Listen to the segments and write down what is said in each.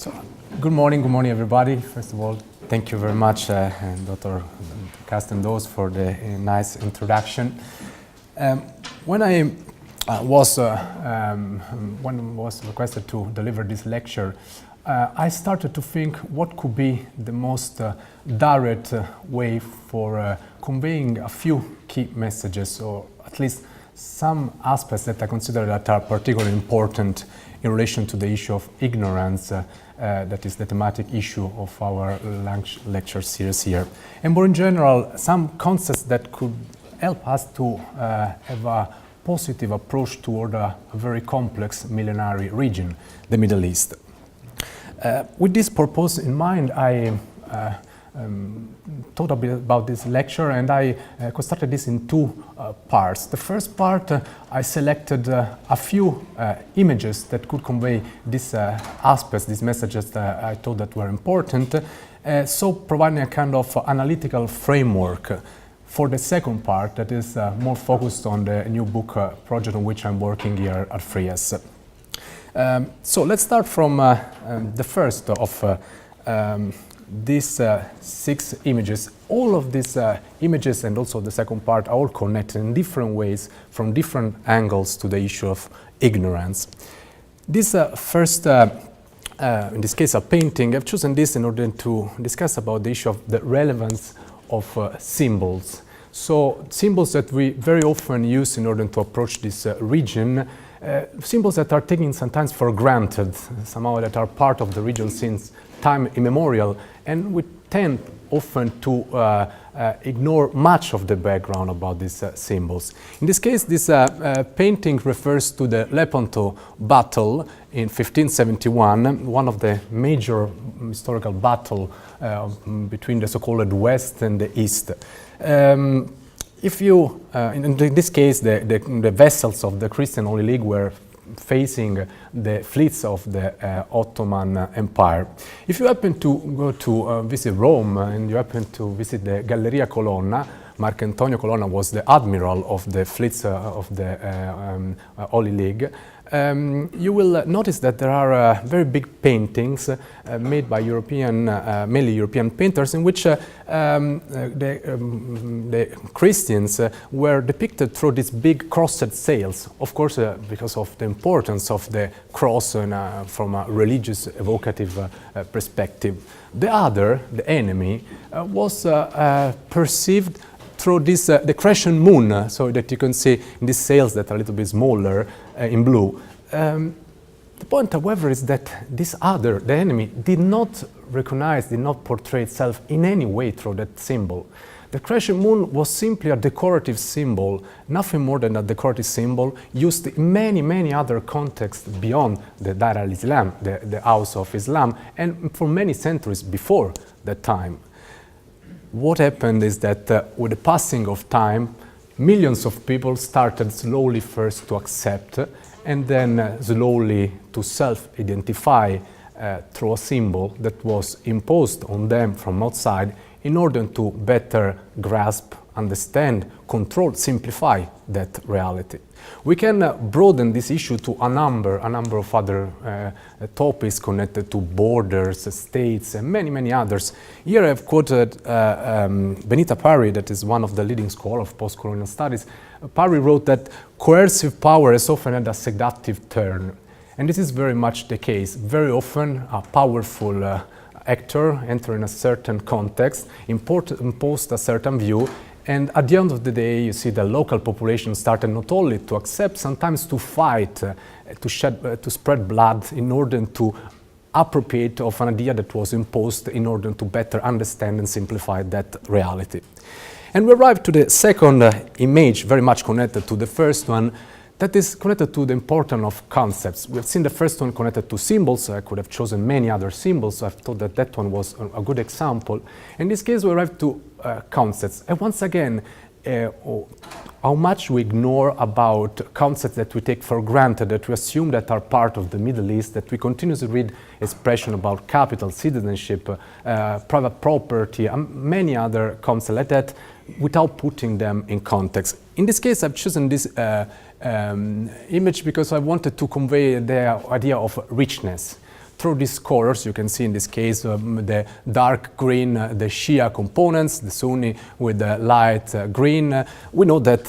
So, good morning everybody. First of all, thank you very much, Dr. Castendos, for the nice introduction. When I was requested to deliver this lecture, I started to think what could be the most direct way for conveying a few key messages, or at least some aspects that I consider that are particularly important in relation to the issue of ignorance, that is the thematic issue of our lecture series here. And more in general, some concepts that could help us to have a positive approach toward a very complex millenary region, the Middle East. With this purpose in mind, I thought a bit about this lecture, and I constructed this in two parts. The first part, I selected a few images that could convey these aspects, these messages that I thought that were important, so providing a kind of analytical framework for the second part that is more focused on the new book project on which I'm working here at FRIAS. So let's start from the first of these 6 images. All of these images and also the second part are all connected in different ways from different angles to the issue of ignorance. This first, in this case a painting, I've chosen this in order to discuss about the issue of the relevance of symbols. So symbols that we very often use in order to approach this region, symbols that are taken sometimes for granted, somehow that are part of the region since time immemorial, and we tend often to ignore much of the background about these symbols. In this case, this painting refers to the Lepanto battle in 1571, one of the major historical battles between the so-called West and the East. If you, in this case, the vessels of the Christian Holy League were facing the fleets of the Ottoman Empire. If you happen to go to visit Rome and you happen to visit the Galleria Colonna, Marcantonio Colonna was the admiral of the fleets of the Holy League. You will notice that there are very big paintings made by mainly European painters, in which the Christians were depicted through these big crossed sails, of course because of the importance of the cross from a religious evocative perspective. The other, the enemy, was perceived through this, the crescent moon, so that you can see in these sails that are a little bit smaller in blue. The point, however, is that this other, the enemy, did not recognize, did not portray itself in any way through that symbol. The crescent moon was simply a decorative symbol, nothing more than a decorative symbol used in many, many other contexts beyond the Dar al-Islam, the house of Islam, and for many centuries before that time. What happened is that with the passing of time, millions of people started slowly first to accept and then slowly to self-identify through a symbol that was imposed on them from outside in order to better grasp, understand, control, simplify that reality. We can broaden this issue to a number of other topics connected to borders, states, and many, many others. Here I've quoted Benita Parry, that is one of the leading scholars of post-colonial studies. Parry wrote that coercive power has often had a seductive turn. And this is very much the case. Very often a powerful actor entering a certain context, imposed a certain view, and at the end of the day, you see the local population started not only to accept, sometimes to fight, to spread blood in order to appropriate of an idea that was imposed in order to better understand and simplify that reality. And we arrive to the second image, very much connected to the first one, that is connected to the importance of concepts. We have seen the first one connected to symbols. I could have chosen many other symbols, so I thought that that one was a good example. In this case, we arrive to concepts. And once again, how much we ignore about concepts that we take for granted, that we assume that are part of the Middle East, that we continuously read expression about capital, citizenship, private property, and many other concepts like that, without putting them in context. In this case, I've chosen this image because I wanted to convey the idea of richness, through these colors. You can see in this case the dark green, the Shia components, the Sunni with the light green. We know that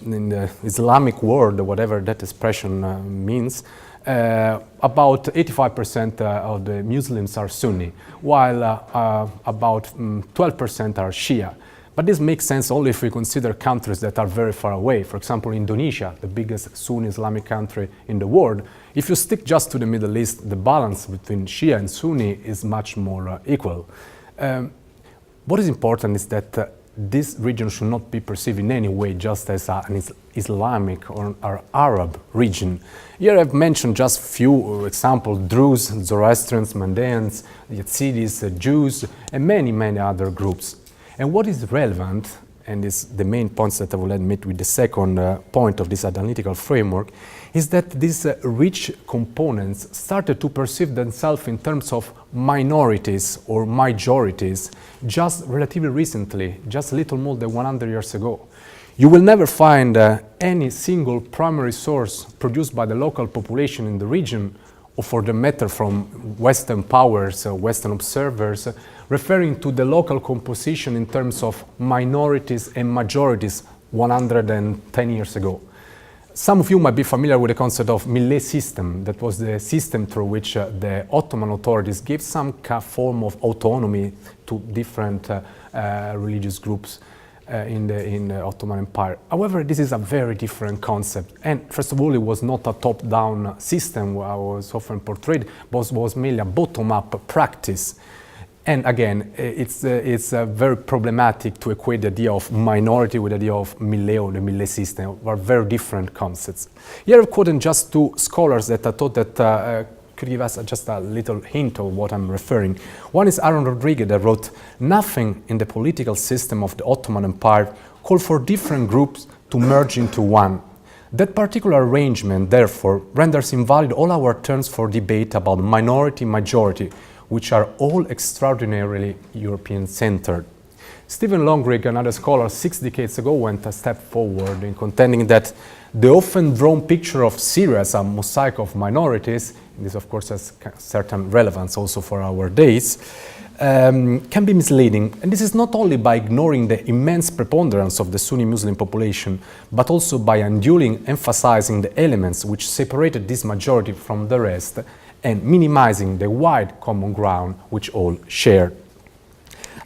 in the Islamic world, whatever that expression means, about 85% of the Muslims are Sunni, while about 12% are Shia. But this makes sense only if we consider countries that are very far away. For example, Indonesia, the biggest Sunni Islamic country in the world. If you stick just to the Middle East, the balance between Shia and Sunni is much more equal. What is important is that this region should not be perceived in any way just as an Islamic or Arab region. Here I've mentioned just few examples: Druze, Zoroastrians, Mandaeans, Yazidis, Jews, and many, many other groups. And what is relevant, and is the main points that I will admit with the second point of this analytical framework, is that these rich components started to perceive themselves in terms of minorities or majorities just relatively recently, just a little more than 100 years ago. You will never find any single primary source produced by the local population in the region, or for the matter from Western powers, Western observers, referring to the local composition in terms of minorities and majorities 110 years ago. Some of you might be familiar with the concept of millet system. That was the system through which the Ottoman authorities gave some form of autonomy to different religious groups in the Ottoman Empire. However, this is a very different concept. And first of all, it was not a top-down system, where I was often portrayed, but was mainly a bottom-up practice. And again, it's very problematic to equate the idea of minority with the idea of millet or the millet system. They are very different concepts. Here I've quoted just two scholars that I thought that could give us just a little hint of what I'm referring. One is Aaron Rodriguez, that wrote, "Nothing in the political system of the Ottoman Empire called for different groups to merge into one. That particular arrangement, therefore, renders invalid all our terms for debate about minority-majority, which are all extraordinarily European-centered." Stephen Longrig, another scholar, 6 decades ago went a step forward in contending that the often drawn picture of Syria as a mosaic of minorities, and this of course has certain relevance also for our days, can be misleading. And this is not only by ignoring the immense preponderance of the Sunni Muslim population, but also by unduly emphasizing the elements which separated this majority from the rest and minimizing the wide common ground which all shared.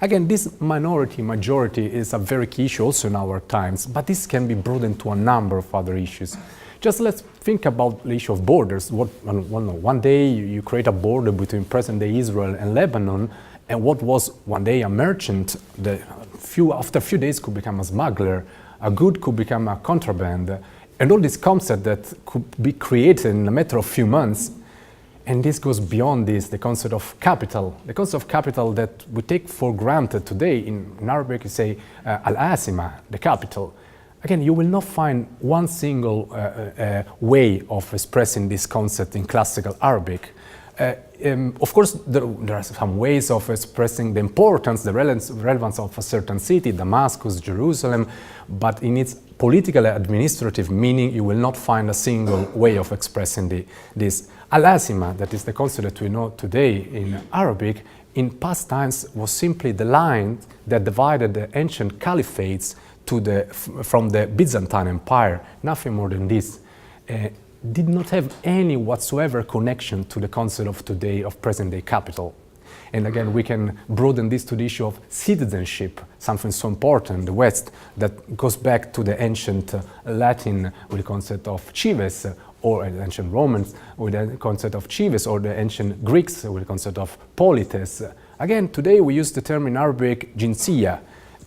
Again, this minority-majority is a very key issue also in our times, but this can be broadened to a number of other issues. Just let's think about the issue of borders. One day you create a border between present-day Israel and Lebanon, and what was one day a merchant, after a few days could become a smuggler, a good could become a contraband, and all these concepts that could be created in a matter of few months. And this goes beyond this, the concept of capital. The concept of capital that we take for granted today. In Arabic, you say al-asima, the capital. Again, you will not find one single way of expressing this concept in classical Arabic. Of course, there are some ways of expressing the importance, the relevance of a certain city, Damascus, Jerusalem, but in its political administrative meaning, you will not find a single way of expressing this. Al-Asima, that is the concept that we know today in Arabic, in past times was simply the line that divided the ancient caliphates from the Byzantine Empire, nothing more than this. Did not have any whatsoever connection to the concept of today of present-day capital. And again, we can broaden this to the issue of citizenship, something so important in the West that goes back to the ancient Latin with the concept of cives, or the ancient Romans with the concept of cives, or the ancient Greeks with the concept of polites. Again, today we use the term in Arabic jinsiya.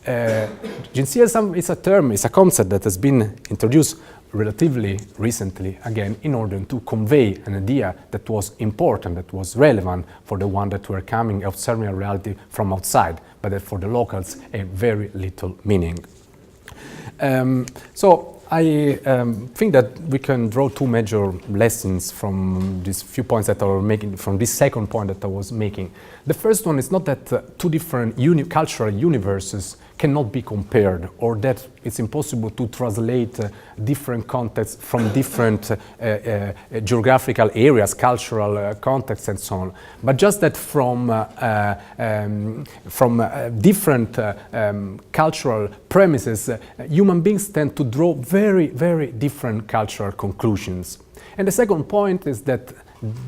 Jinsiya is a term, it's a concept that has been introduced relatively recently, again, in order to convey an idea that was important, that was relevant for the one that were coming, observing a reality from outside, but that for the locals, a very little meaning. So I think that we can draw two major lessons from these few points that I was making, from this second point that I was making. The first one is not that two different cultural universes cannot be compared, or that it's impossible to translate different contexts from different geographical areas, cultural contexts and so on, but just that from different cultural premises, human beings tend to draw very, very different cultural conclusions. And the second point is that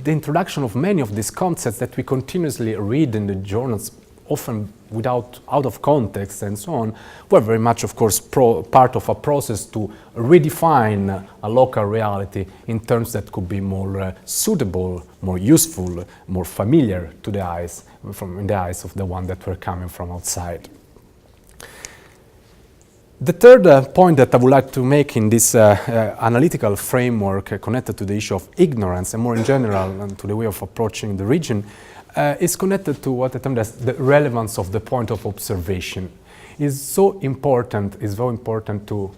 the introduction of many of these concepts that we continuously read in the journals, often out of context and so on, were very much, of course, part of a process to redefine a local reality in terms that could be more suitable, more useful, more familiar to the eyes, in the eyes of the one that were coming from outside. The third point that I would like to make in this analytical framework connected to the issue of ignorance, and more in general and to the way of approaching the region, is connected to what I term as the relevance of the point of observation. Is so important. Is very important to.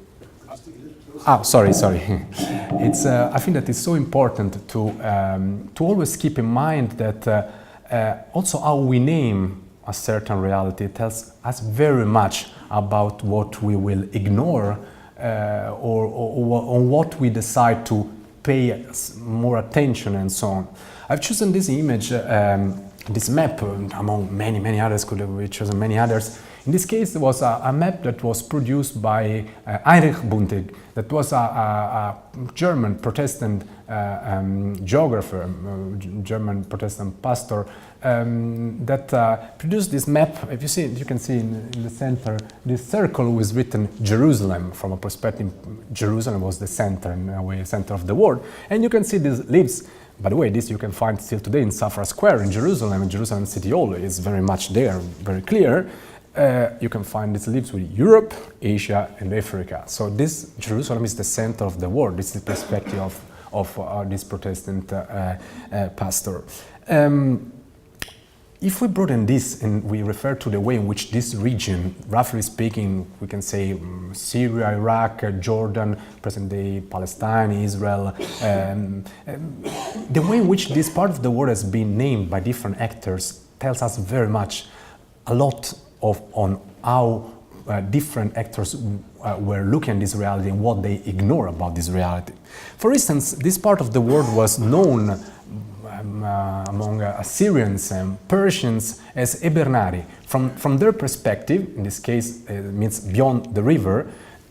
Sorry. It's. I think that it's so important to always keep in mind that also how we name a certain reality tells us very much about what we will ignore or on what we decide to pay more attention and so on. I've chosen this image, this map, among many others, could have chosen many others. In this case, it was a map that was produced by Heinrich Buntig, that was a German Protestant geographer, German Protestant pastor, that produced this map. If you see it, you can see in the center, this circle was written Jerusalem. From a perspective, Jerusalem was the center, in a way, center of the world. And you can see these leaves. By the way, this you can find still today in Safra Square in Jerusalem, and Jerusalem City Hall is very much there, very clear. You can find these leaves with Europe, Asia, and Africa. So this Jerusalem is the center of the world. This is the perspective of this Protestant pastor. If we broaden this and we refer to the way in which this region, roughly speaking, we can say Syria, Iraq, Jordan, present-day Palestine, Israel, the way in which this part of the world has been named by different actors tells us very much a lot on how different actors were looking at this reality and what they ignore about this reality. For instance, this part of the world was known among Assyrians and Persians as Ebernari. From their perspective, in this case it means beyond the river,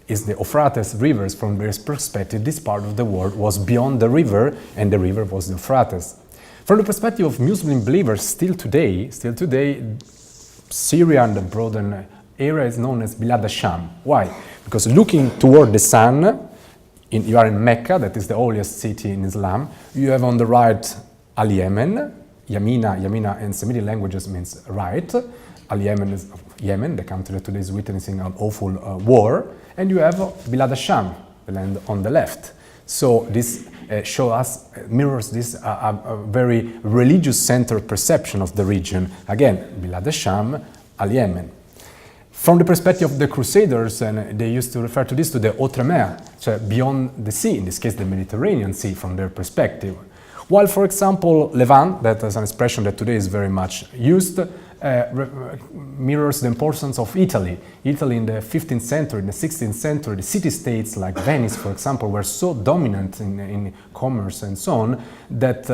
is the Euphrates rivers. From their perspective, this part of the world was beyond the river, and the river was the Euphrates. From the perspective of Muslim believers, still today, Syria and the broader area is known as Bilad Sham. Why? Because looking toward the sun, you are in Mecca, that is the holiest city in Islam. You have on the right Al-Yemen. Yamina in Semitic languages means right. Al-Yemen is Yemen, the country that today is witnessing an awful war. And you have Bilad Sham, the land on the left. So this mirrors this a very religious-centered perception of the region. Again, Bilad Sham, Al-Yemen. From the perspective of the Crusaders, and they used to refer to this to the Autre Mer, so beyond the sea, in this case the Mediterranean Sea, from their perspective. While, for example, Levant, that is an expression that today is very much used, mirrors the importance of Italy. Italy in the 15th century, in the 16th century, the city-states like Venice, for example, were so dominant in commerce and so on that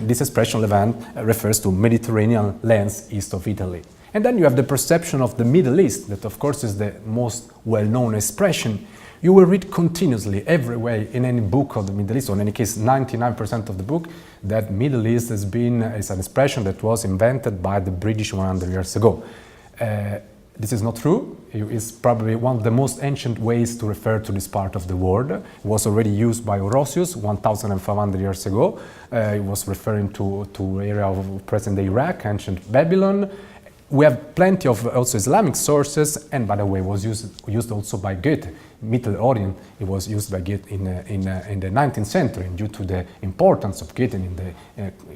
this expression, Levant, refers to Mediterranean lands east of Italy. And then you have the perception of the Middle East, that of course is the most well-known expression. You will read continuously, everywhere, in any book of the Middle East, or in any case 99% of the book, that Middle East is an expression that was invented by the British 100 years ago. This is not true. It's probably one of the most ancient ways to refer to this part of the world. It was already used by Orosius 1,500 years ago. It was referring to area of present-day Iraq, ancient Babylon. we have plenty of also Islamic sources, and by the way, was used also by Goethe. Middle Orient, it was used by Goethe in the 19th century due to the importance of Goethe in the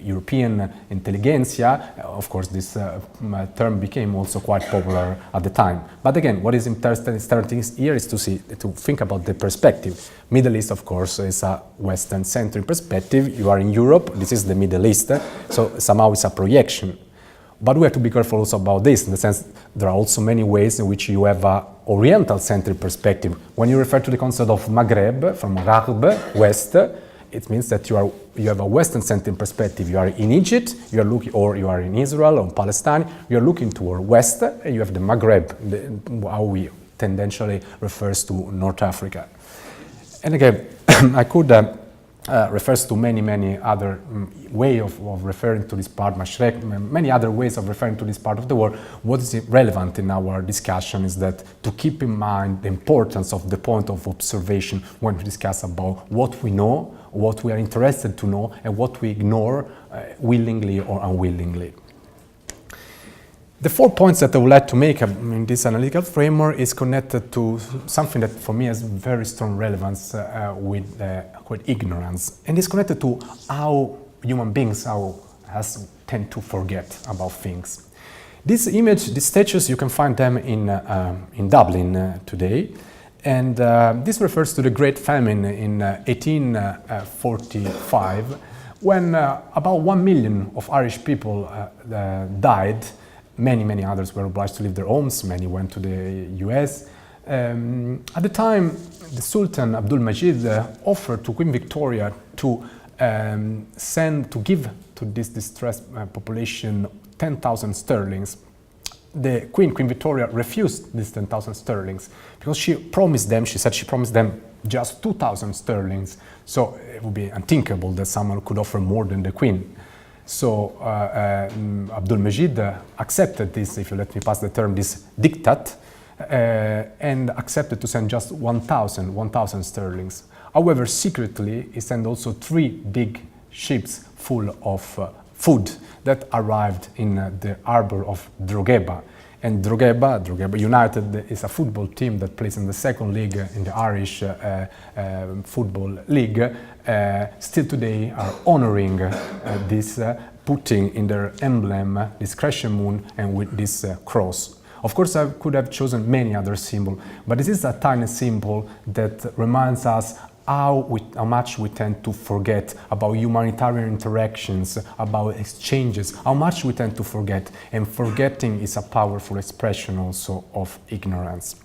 European intelligentsia. Of course, this term became also quite popular at the time. But again, what is interesting here is to think about the perspective. Middle East, of course, is a Western-centric perspective. You are in Europe, this is the Middle East, so somehow it's a projection. But we have to be careful also about this, in the sense there are also many ways in which you have an Oriental-centric perspective. When you refer to the concept of Maghreb, from Maghreb, West, it means that you have a Western-centric perspective. You are in Egypt, you are looking, or you are in Israel or Palestine, you are looking toward West, and you have the Maghreb, how we tendentially refers to North Africa. And again, I could refers to many other ways of referring to this part, Mashrek, many other ways of referring to this part of the world. What is relevant in our discussion is that to keep in mind the importance of the point of observation when we discuss about what we know, what we are interested to know, and what we ignore willingly or unwillingly. The 4 points that I would like to make in this analytical framework is connected to something that for me has very strong relevance with ignorance, and it's connected to how human beings tend to forget about things. This image, these statues, you can find them in Dublin today, and this refers to the Great Famine in 1845, when about 1 million of Irish people died. Many others were obliged to leave their homes, many went to the US. At the time, the Sultan Abdul Majid offered to Queen Victoria to give to this distressed population 10,000 sterlings. The Queen Victoria refused these 10,000 sterlings because she said she promised them just 2,000 sterlings. So it would be unthinkable that someone could offer more than the Queen. So Abdul Majid accepted this, if you let me pass the term, this diktat, and accepted to send just 1,000 sterlings. However, secretly, he sent also 3 big ships full of food that arrived in the harbor of Drogheda. And Drogheda United is a football team that plays in the 2nd league in the Irish football league. Still today are honoring this, putting in their emblem this crescent moon and with this cross. Of course, I could have chosen many other symbols, but this is a tiny symbol that reminds us how much we tend to forget about humanitarian interactions, about exchanges, how much we tend to forget. And forgetting is a powerful expression also of ignorance.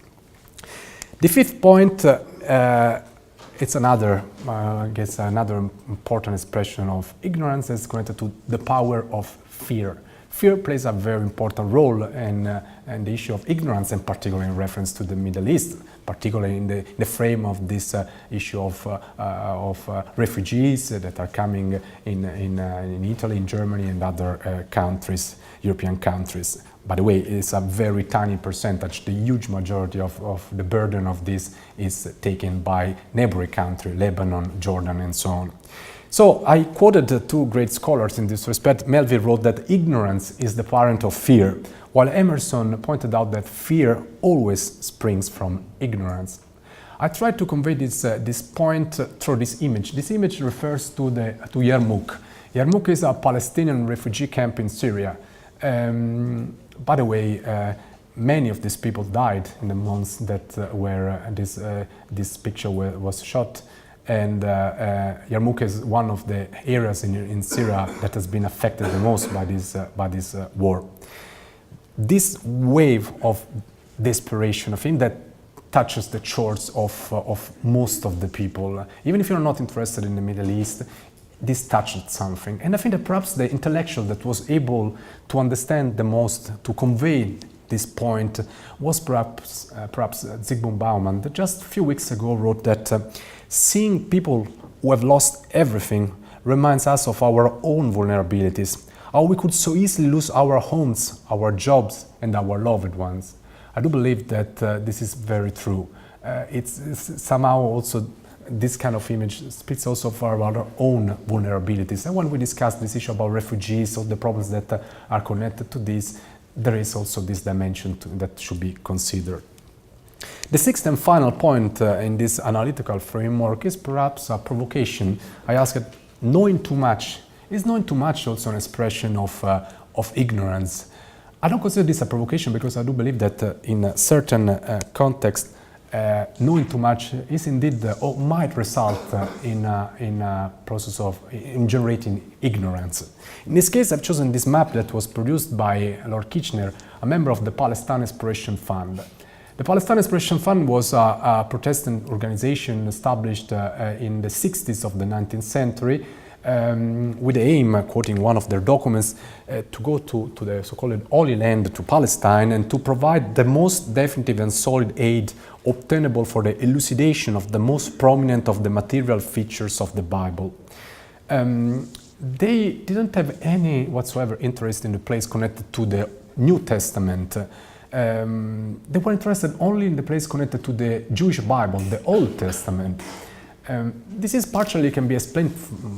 The 5th point, it's another important expression of ignorance is connected to the power of fear. Fear plays a very important role in the issue of ignorance, and particularly in reference to the Middle East, particularly in the frame of this issue of refugees that are coming in Italy, in Germany, and other countries, European countries. By the way, it's a very tiny percentage. The huge majority of the burden of this is taken by neighboring countries, Lebanon, Jordan, and so on. So I quoted 2 great scholars in this respect. Melville wrote that ignorance is the parent of fear, while Emerson pointed out that fear always springs from ignorance. I tried to convey this point through this image. This image refers to Yarmouk. Yarmouk is a Palestinian refugee camp in Syria. By the way, many of these people died in the months that where this picture was shot. And Yarmouk is one of the areas in Syria that has been affected the most by this war. This wave of desperation, I think that touches the shores of most of the people. Even if you're not interested in the Middle East, this touched something. And I think that perhaps the intellectual that was able to understand the most, to convey this point, was perhaps Zygmunt Bauman, that just a few weeks ago wrote that seeing people who have lost everything reminds us of our own vulnerabilities, how we could so easily lose our homes, our jobs, and our loved ones. I do believe that this is very true. It's somehow also this kind of image speaks also for our own vulnerabilities. And when we discuss this issue about refugees or the problems that are connected to this, there is also this dimension that should be considered. The sixth and final point in this analytical framework is perhaps a provocation. I asked, knowing too much, is knowing too much also an expression of ignorance? I don't consider this a provocation because I do believe that in a certain context, knowing too much is indeed or might result in a process of generating ignorance. In this case, I've chosen this map that was produced by Lord Kitchener, a member of the Palestine Exploration Fund. The Palestine Exploration Fund was a Protestant organization established in the 60s of the 19th century with the aim, quoting one of their documents, to go to the so-called Holy Land, to Palestine, and to provide the most definitive and solid aid obtainable for the elucidation of the most prominent of the material features of the Bible. They didn't have any whatsoever interest in the place connected to the New Testament. They were interested only in the place connected to the Jewish Bible, the Old Testament. This is partially can be explained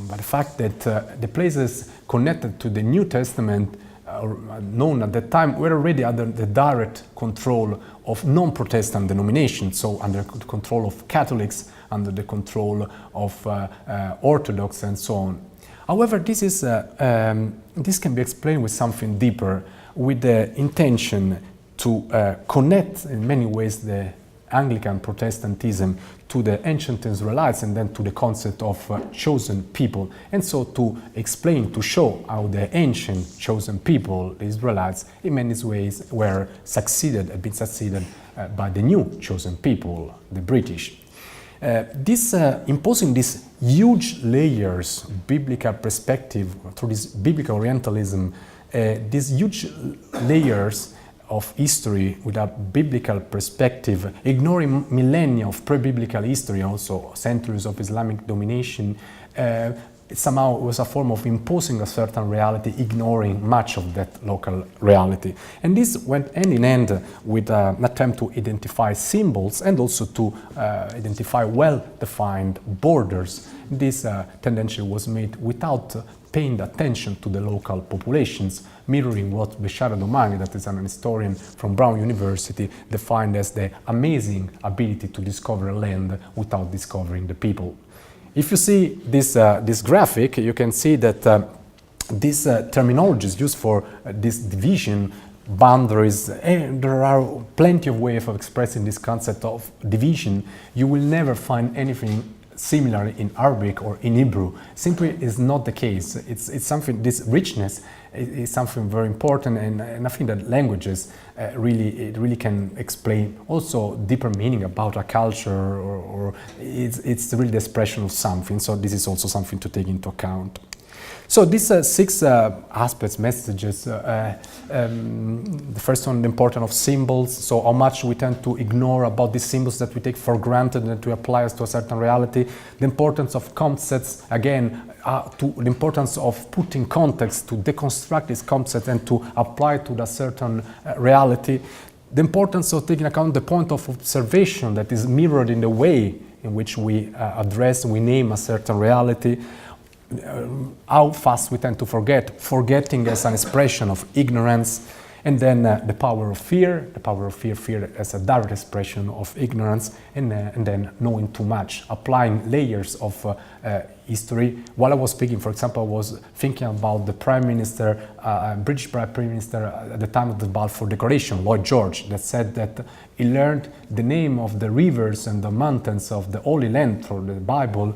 by the fact that the places connected to the New Testament, known at that time, were already under the direct control of non-Protestant denominations, so under the control of Catholics, under the control of Orthodox, and so on. However, this can be explained with something deeper, with the intention to connect in many ways the Anglican Protestantism to the ancient Israelites and then to the concept of chosen people, and so to explain, to show how the ancient chosen people, the Israelites, in many ways were had been succeeded by the new chosen people, the British. Imposing these huge layers, biblical perspective, through this biblical Orientalism, these huge layers of history with a biblical perspective, ignoring millennia of pre-biblical history, also centuries of Islamic domination, it somehow was a form of imposing a certain reality, ignoring much of that local reality. And this went hand in hand with an attempt to identify symbols and also to identify well-defined borders. This tendency was made without paying attention to the local populations, mirroring what Beshara Domani, that is an historian from Brown University, defined as the amazing ability to discover a land without discovering the people. If you see this graphic, you can see that these terminologies used for this division, boundaries, and there are plenty of ways of expressing this concept of division. You will never find anything similar in Arabic or in Hebrew. Simply is not the case. It's something, this richness is something very important, and I think that languages really can explain also deeper meaning about a culture, or it's really the expression of something. So this is also something to take into account. So these six aspects, messages, the first one, the importance of symbols, so how much we tend to ignore about these symbols that we take for granted and to apply us to a certain reality, the importance of concepts, again, to the importance of putting context to deconstruct these concepts and to apply to a certain reality, the importance of taking account the point of observation that is mirrored in the way in which we address, we name a certain reality, how fast we tend to forgetting as an expression of ignorance, and then the power of fear as a direct expression of ignorance, and then knowing too much, applying layers of history. While I was speaking, for example, I was thinking about the Prime Minister, British Prime Minister at the time of the Balfour Declaration, Lloyd George, that said that he learned the name of the rivers and the mountains of the Holy Land through the Bible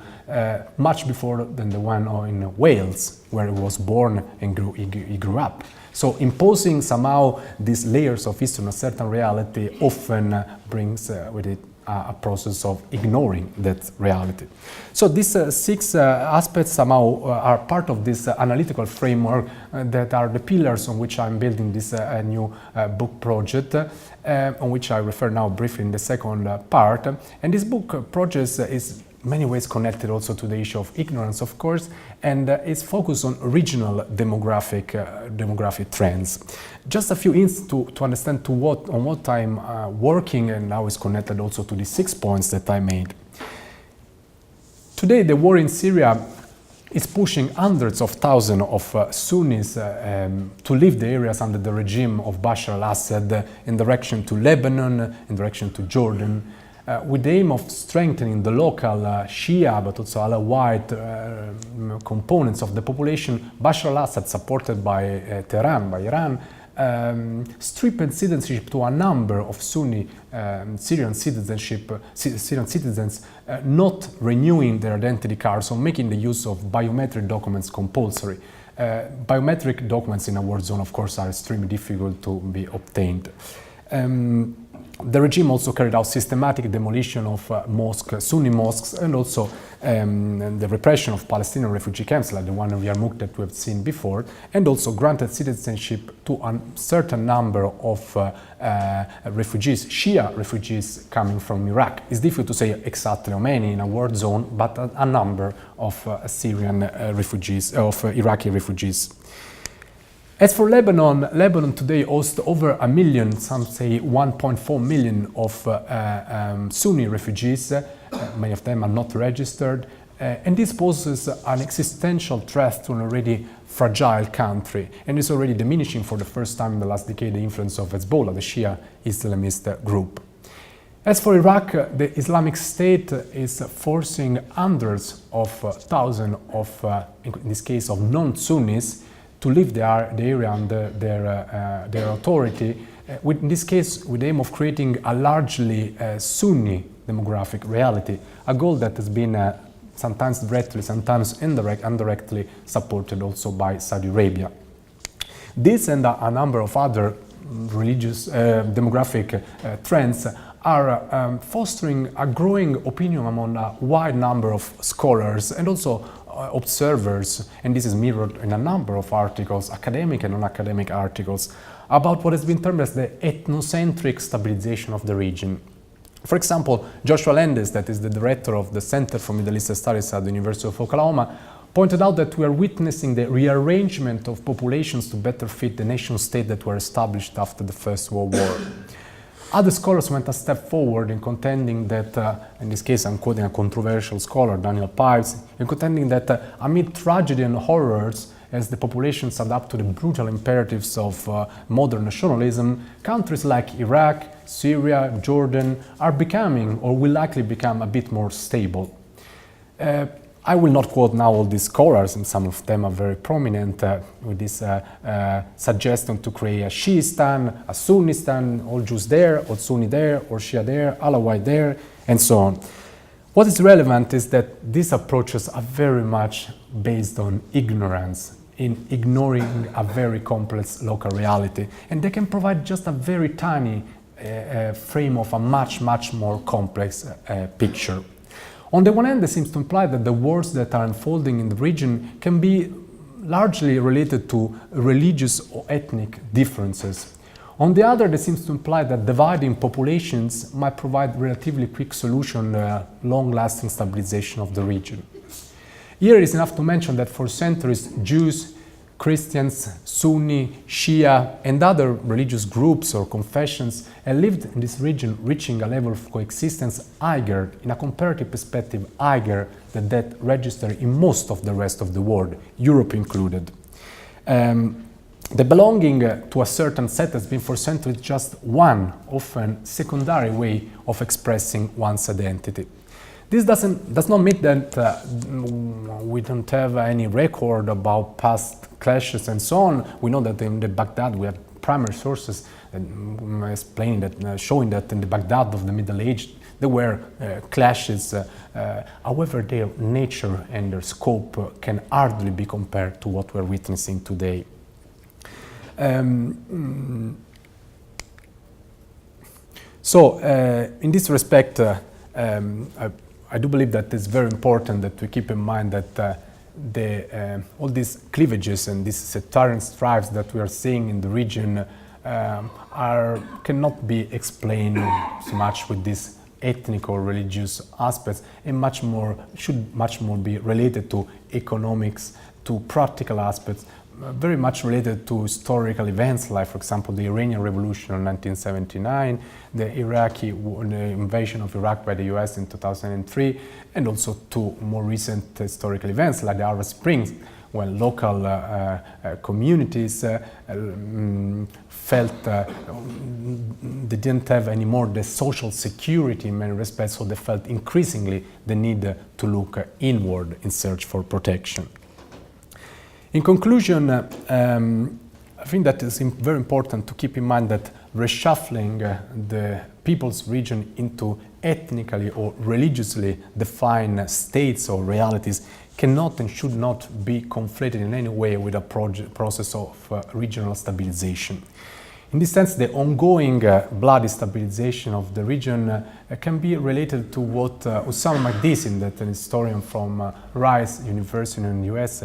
much before than the one in Wales, where he was born and he grew up. So imposing somehow these layers of history on a certain reality often brings with it a process of ignoring that reality. So these six aspects somehow are part of this analytical framework that are the pillars on which I'm building this new book project, on which I refer now briefly in the second part. And this book project is in many ways connected also to the issue of ignorance, of course, and it's focused on regional demographic trends. Just a few hints to understand on what I'm working, and how it's connected also to the 6 points that I made. Today, the war in Syria is pushing hundreds of thousands of Sunnis to leave the areas under the regime of Bashar al-Assad in direction to Lebanon, in direction to Jordan, with the aim of strengthening the local Shia but also Alawite components of the population. Bashar al-Assad, supported by Tehran, by Iran, stripped citizenship to a number of Sunni Syrian citizens, not renewing their identity cards or making the use of biometric documents compulsory. Biometric documents in a war zone, of course, are extremely difficult to be obtained. The regime also carried out systematic demolition of Sunni mosques, and also the repression of Palestinian refugee camps like the one in Yarmouk that we have seen before, and also granted citizenship to a certain number of refugees, Shia refugees coming from Iraq. It's difficult to say exactly how many in a war zone, but a number of Syrian refugees, of Iraqi refugees. As for Lebanon, Lebanon today hosts over 1 million, some say 1.4 million of Sunni refugees. Many of them are not registered. And this poses an existential threat to an already fragile country, and is already diminishing for the first time in the last decade the influence of Hezbollah, the Shia Islamist group. As for Iraq, the Islamic State is forcing hundreds of thousands of, in this case, of non-Sunnis to leave the area under their authority, in this case with the aim of creating a largely Sunni demographic reality, a goal that has been sometimes directly, sometimes indirectly supported also by Saudi Arabia. This and a number of other religious demographic trends are fostering a growing opinion among a wide number of scholars and also observers, and this is mirrored in a number of articles, academic and non-academic articles, about what has been termed as the ethnocentric stabilization of the region. For example, Joshua Landis, that is the director of the Center for Middle East Studies at the University of Oklahoma, pointed out that we are witnessing the rearrangement of populations to better fit the nation-state that were established after the First World War. Other scholars went a step forward in contending that, in this case I'm quoting a controversial scholar, Daniel Pipes, in contending that amid tragedy and horrors, as the populations adapt to the brutal imperatives of modern nationalism, countries like Iraq, Syria, Jordan are becoming, or will likely become, a bit more stable. I will not quote now all these scholars, and some of them are very prominent with this suggestion to create a Shiistan, a Sunnistan, all Jews there, all Sunni there, or Shia there, Alawite there, and so on. What is relevant is that these approaches are very much based on ignorance, in ignoring a very complex local reality, and they can provide just a very tiny frame of a much more complex picture. On the one hand, this seems to imply that the wars that are unfolding in the region can be largely related to religious or ethnic differences. On the other, this seems to imply that dividing populations might provide relatively quick solution to long-lasting stabilization of the region. Here it is enough to mention that for centuries, Jews, Christians, Sunni, Shia, and other religious groups or confessions have lived in this region, reaching a level of coexistence higher, in a comparative perspective, higher than that registered in most of the rest of the world, Europe included. The belonging to a certain set has been for centuries just one, often secondary way of expressing one's identity. This does not mean that we don't have any record about past clashes and so on. We know that in the Baghdad we have primary sources explaining that, showing that in the Baghdad of the Middle Age there were clashes. However, their nature and their scope can hardly be compared to what we're witnessing today. So, in this respect, I do believe that it's very important that we keep in mind that all these cleavages and these sectarian strifes that we are seeing in the region cannot be explained so much with these ethnic or religious aspects, and should much more be related to economics, to practical aspects, very much related to historical events, like, for example, the Iranian Revolution in 1979, the invasion of Iraq by the US in 2003, and also to more recent historical events like the Arab Spring, when local communities felt they didn't have anymore the social security in many respects, so they felt increasingly the need to look inward in search for protection. In conclusion, I think that it's very important to keep in mind that reshuffling the people's region into ethnically or religiously defined states or realities cannot and should not be conflated in any way with a process of regional stabilization. In this sense, the ongoing bloody stabilization of the region can be related to what Osama Magdissim, that an historian from Rice University in the US,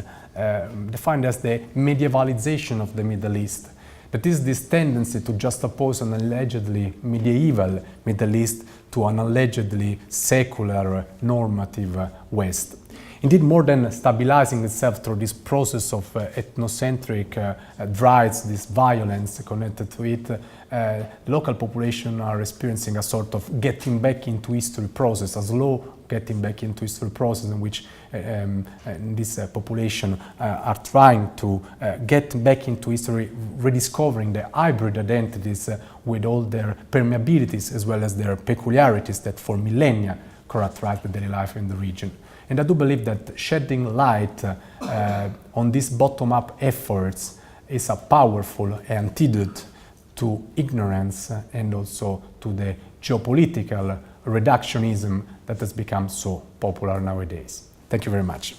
defined as the medievalization of the Middle East. That is this tendency to juxtapose an allegedly medieval Middle East to an allegedly secular, normative West. Indeed, more than stabilizing itself through this process of ethnocentric drives, this violence connected to it, the local population are experiencing a sort of getting back into history process, a slow getting back into history process in which this population are trying to get back into history, rediscovering their hybrid identities with all their permeabilities as well as their peculiarities that for millennia characterize the daily life in the region. And I do believe that shedding light on these bottom-up efforts is a powerful antidote to ignorance and also to the geopolitical reductionism that has become so popular nowadays. Thank you very much.